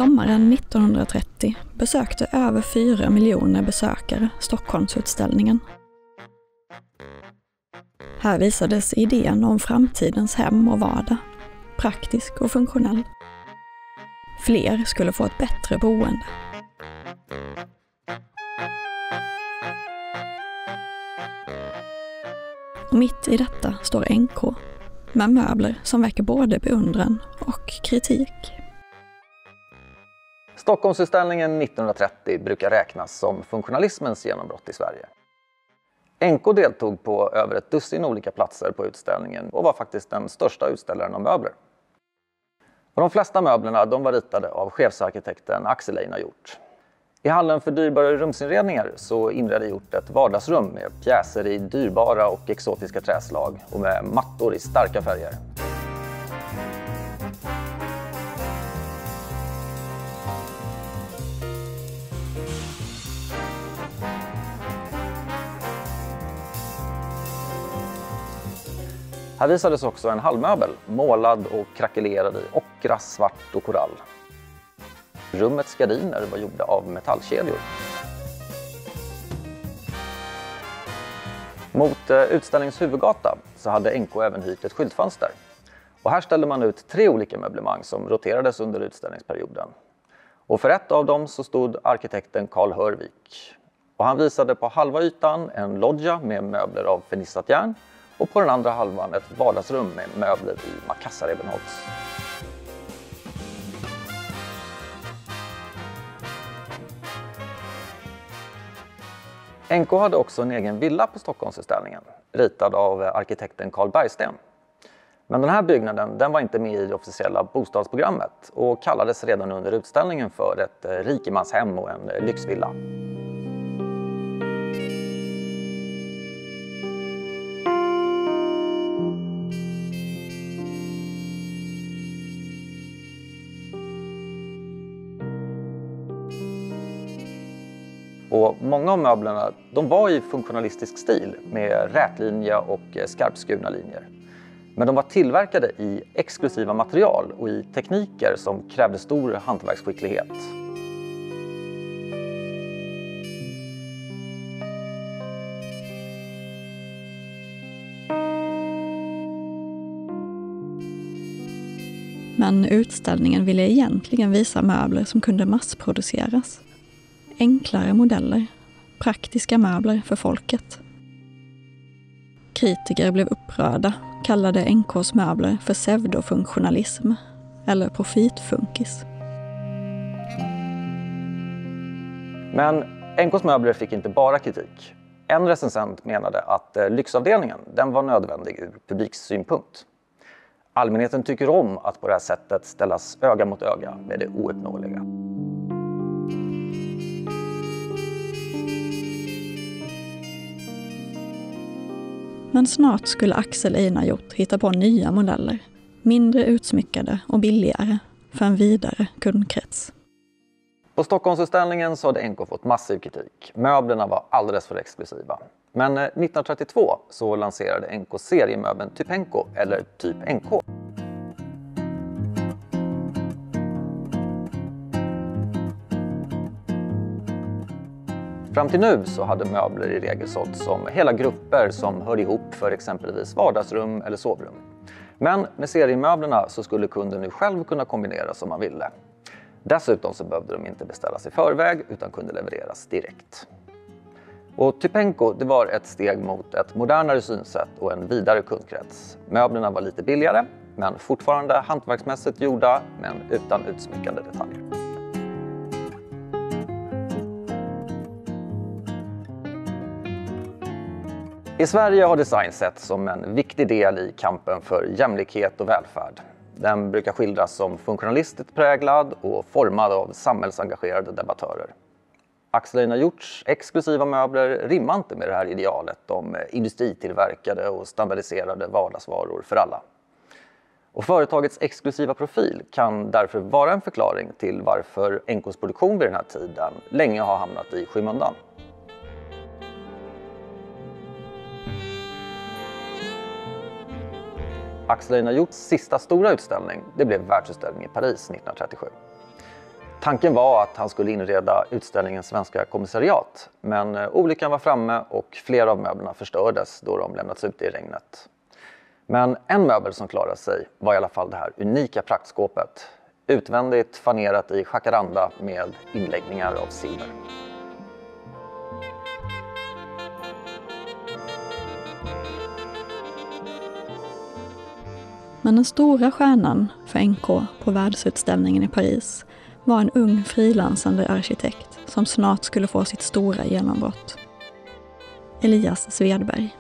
Sommaren 1930 besökte över 4 miljoner besökare Stockholmsutställningen. Här visades idén om framtidens hem och vardag, praktisk och funktionell. Fler skulle få ett bättre boende. Och mitt i detta står NK, med möbler som väcker både beundran och kritik. Stockholmsutställningen 1930 brukar räknas som funktionalismens genombrott i Sverige. NK deltog på över ett dussin olika platser på utställningen och var faktiskt den största utställaren av möbler. Och de flesta möblerna var ritade av chefsarkitekten Axel Einar Hjort. I hallen för dyrbara rumsinredningar så inredde Hjort ett vardagsrum med pjäser i dyrbara och exotiska träslag och med mattor i starka färger. Här visades också en hallmöbel, målad och krackelerad i ockra, svart och korall. Rummets gardiner var gjorda av metallkedjor. Mot utställningens huvudgata så hade NK även hyrt ett skyltfönster. Och här ställde man ut 3 olika möblemang som roterades under utställningsperioden. Och för ett av dem så stod arkitekten Carl Hörvik. Och han visade på halva ytan en loggia med möbler av fernissat järn. Och på den andra halvan ett vardagsrum med möbler i Makassar-ebenholts. NK hade också en egen villa på Stockholmsutställningen, ritad av arkitekten Carl Bergsten. Men den här byggnaden den var inte med i det officiella bostadsprogrammet och kallades redan under utställningen för ett rikemanshem och en lyxvilla. Och många av möblerna de var i funktionalistisk stil med rätlinja och skarpskurna linjer. Men de var tillverkade i exklusiva material och i tekniker som krävde stor hantverksskicklighet. Men utställningen ville egentligen visa möbler som kunde massproduceras. Enklare modeller, praktiska möbler för folket. Kritiker blev upprörda, kallade NKs möbler för pseudofunktionalism eller profitfunkis. Men NKs möbler fick inte bara kritik. En recensent menade att lyxavdelningen den var nödvändig ur publiksynpunkt. Allmänheten tycker om att på det här sättet ställas öga mot öga med det ouppnåeliga. Men snart skulle Axel Einar Hjort hitta på nya modeller, mindre utsmyckade och billigare, för en vidare kundkrets. På Stockholmsutställningen så hade NK fått massiv kritik. Möblerna var alldeles för exklusiva. Men 1932 så lanserade NK seriemöbeln Typenko, eller Typ NK. Fram till nu så hade möbler i regel sålts som hela grupper som hör ihop för exempelvis vardagsrum eller sovrum. Men med seriemöblerna så skulle kunden nu själv kunna kombinera som man ville. Dessutom så behövde de inte beställas i förväg utan kunde levereras direkt. Och Typenko det var ett steg mot ett modernare synsätt och en vidare kundkrets. Möblerna var lite billigare men fortfarande hantverksmässigt gjorda men utan utsmyckande detaljer. I Sverige har design setts som en viktig del i kampen för jämlikhet och välfärd. Den brukar skildras som funktionalistiskt präglad och formad av samhällsengagerade debattörer. Axel Einar Hjorts exklusiva möbler rimmar inte med det här idealet om industritillverkade och standardiserade vardagsvaror för alla. Och företagets exklusiva profil kan därför vara en förklaring till varför NKs produktion vid den här tiden länge har hamnat i skymundan. Axel Einar Hjorts sista stora utställning det blev världsutställningen i Paris 1937. Tanken var att han skulle inreda utställningens svenska kommissariat, men olyckan var framme och flera av möblerna förstördes då de lämnats ute i regnet. Men en möbel som klarade sig var i alla fall det här unika praktskåpet, utvändigt fanerat i jacaranda med inläggningar av silver. Men den stora stjärnan för NK på världsutställningen i Paris var en ung frilansande arkitekt som snart skulle få sitt stora genombrott. Elias Svedberg.